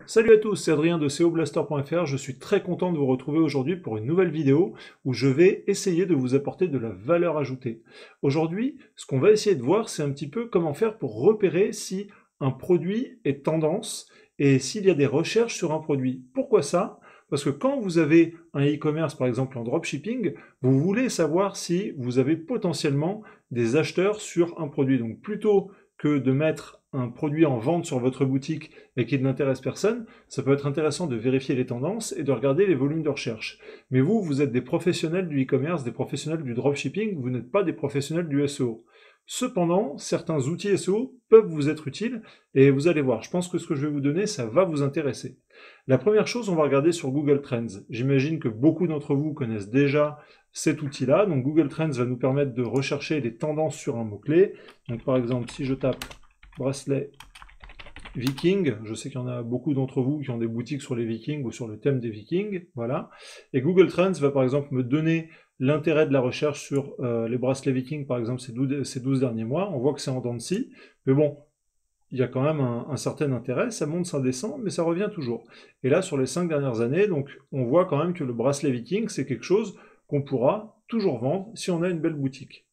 Salut à tous, c'est Adrien de SEOblaster.fr. Je suis très content de vous retrouver aujourd'hui pour une nouvelle vidéo où je vais essayer de vous apporter de la valeur ajoutée. Aujourd'hui, ce qu'on va essayer de voir, c'est un petit peu comment faire pour repérer si un produit est tendance et s'il y a des recherches sur un produit. Pourquoi ça? Parce que quand vous avez un e-commerce, par exemple en dropshipping, vous voulez savoir si vous avez potentiellement des acheteurs sur un produit. Donc plutôt que de mettre un produit en vente sur votre boutique et qui n'intéresse personne, ça peut être intéressant de vérifier les tendances et de regarder les volumes de recherche. Mais vous, vous êtes des professionnels du e-commerce, des professionnels du dropshipping, vous n'êtes pas des professionnels du SEO. Cependant, certains outils SEO peuvent vous être utiles et vous allez voir, je pense que ce que je vais vous donner, ça va vous intéresser. La première chose, on va regarder sur Google Trends. J'imagine que beaucoup d'entre vous connaissent déjà cet outil-là. Donc Google Trends va nous permettre de rechercher les tendances sur un mot-clé. Donc par exemple, si je tape bracelet Viking, je sais qu'il y en a beaucoup d'entre vous qui ont des boutiques sur les Vikings ou sur le thème des Vikings, voilà. Et Google Trends va par exemple me donner l'intérêt de la recherche sur les bracelets Vikings, par exemple ces 12 derniers mois. On voit que c'est en dents de scie, mais bon, il y a quand même un certain intérêt, ça monte, ça descend, mais ça revient toujours. Et là, sur les 5 dernières années, donc, on voit quand même que le bracelet Viking, c'est quelque chose qu'on pourra toujours vendre si on a une belle boutique.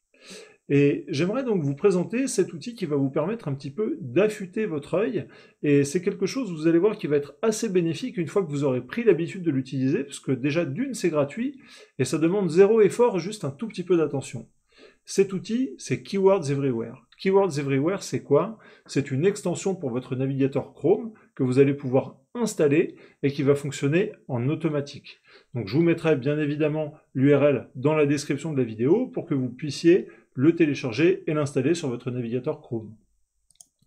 Et j'aimerais donc vous présenter cet outil qui va vous permettre un petit peu d'affûter votre œil, et c'est quelque chose, vous allez voir, qui va être assez bénéfique une fois que vous aurez pris l'habitude de l'utiliser, parce que déjà d'une, c'est gratuit, et ça demande zéro effort, juste un tout petit peu d'attention. Cet outil, c'est Keywords Everywhere. Keywords Everywhere, c'est quoi? C'est une extension pour votre navigateur Chrome que vous allez pouvoir installer et qui va fonctionner en automatique. Donc je vous mettrai bien évidemment l'URL dans la description de la vidéo pour que vous puissiez le télécharger et l'installer sur votre navigateur Chrome.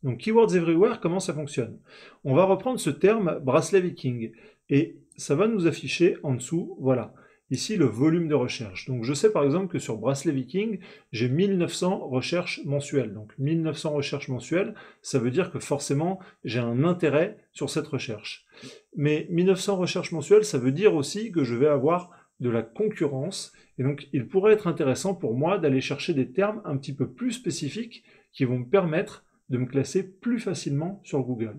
Donc Keywords Everywhere, comment ça fonctionne? On va reprendre ce terme bracelet Viking et ça va nous afficher en dessous, voilà, ici le volume de recherche. Donc je sais par exemple que sur bracelet Viking, j'ai 1900 recherches mensuelles. Donc 1900 recherches mensuelles, ça veut dire que forcément j'ai un intérêt sur cette recherche. Mais 1900 recherches mensuelles, ça veut dire aussi que je vais avoir de la concurrence, et donc il pourrait être intéressant pour moi d'aller chercher des termes un petit peu plus spécifiques qui vont me permettre de me classer plus facilement sur Google.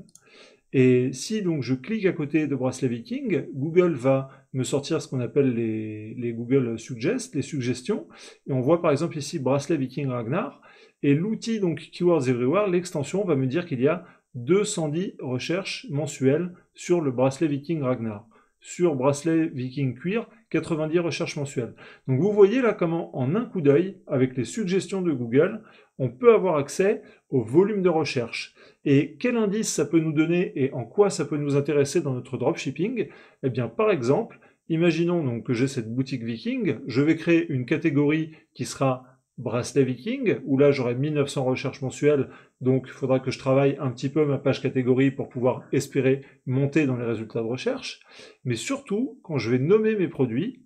Et si donc je clique à côté de bracelet Viking, Google va me sortir ce qu'on appelle les Google Suggest, les suggestions, et on voit par exemple ici bracelet Viking Ragnar, et l'outil donc Keywords Everywhere, l'extension va me dire qu'il y a 210 recherches mensuelles sur le bracelet Viking Ragnar. Sur bracelet Viking Cuir, 90 recherches mensuelles. Donc vous voyez là comment en un coup d'œil, avec les suggestions de Google, on peut avoir accès au volume de recherche. Et quel indice ça peut nous donner et en quoi ça peut nous intéresser dans notre dropshipping? Eh bien par exemple, imaginons donc que j'ai cette boutique Viking, je vais créer une catégorie qui sera bracelet Viking, où là j'aurai 1900 recherches mensuelles, donc il faudra que je travaille un petit peu ma page catégorie pour pouvoir espérer monter dans les résultats de recherche. Mais surtout, quand je vais nommer mes produits,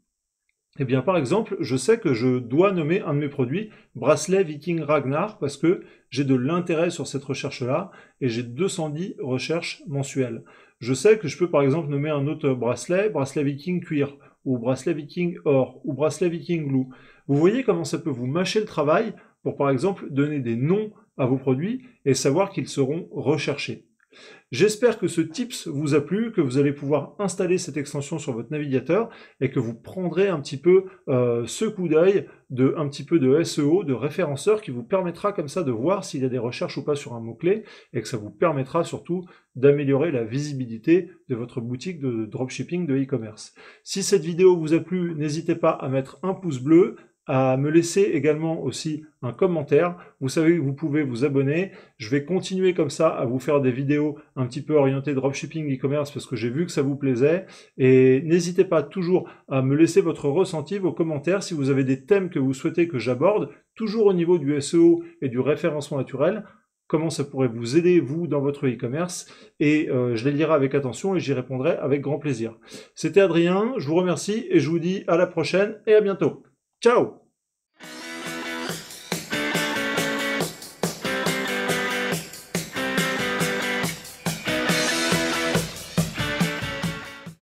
eh bien par exemple, je sais que je dois nommer un de mes produits bracelet Viking Ragnar parce que j'ai de l'intérêt sur cette recherche-là et j'ai 210 recherches mensuelles. Je sais que je peux par exemple nommer un autre bracelet, bracelet Viking Cuir, ou bracelet Viking Or, ou bracelet Viking Glue. Vous voyez comment ça peut vous mâcher le travail pour par exemple donner des noms à vos produits et savoir qu'ils seront recherchés. J'espère que ce tips vous a plu, que vous allez pouvoir installer cette extension sur votre navigateur et que vous prendrez un petit peu ce coup d'œil de un petit peu de SEO, de référenceur qui vous permettra comme ça de voir s'il y a des recherches ou pas sur un mot-clé et que ça vous permettra surtout d'améliorer la visibilité de votre boutique de dropshipping de e-commerce. Si cette vidéo vous a plu, n'hésitez pas à mettre un pouce bleu, à me laisser également aussi un commentaire. Vous savez que vous pouvez vous abonner. Je vais continuer comme ça à vous faire des vidéos un petit peu orientées dropshipping e-commerce parce que j'ai vu que ça vous plaisait. Et n'hésitez pas toujours à me laisser votre ressenti, vos commentaires, si vous avez des thèmes que vous souhaitez que j'aborde, toujours au niveau du SEO et du référencement naturel. Comment ça pourrait vous aider, vous, dans votre e-commerce, et je les lirai avec attention et j'y répondrai avec grand plaisir. C'était Adrien, je vous remercie et je vous dis à la prochaine et à bientôt. Ciao!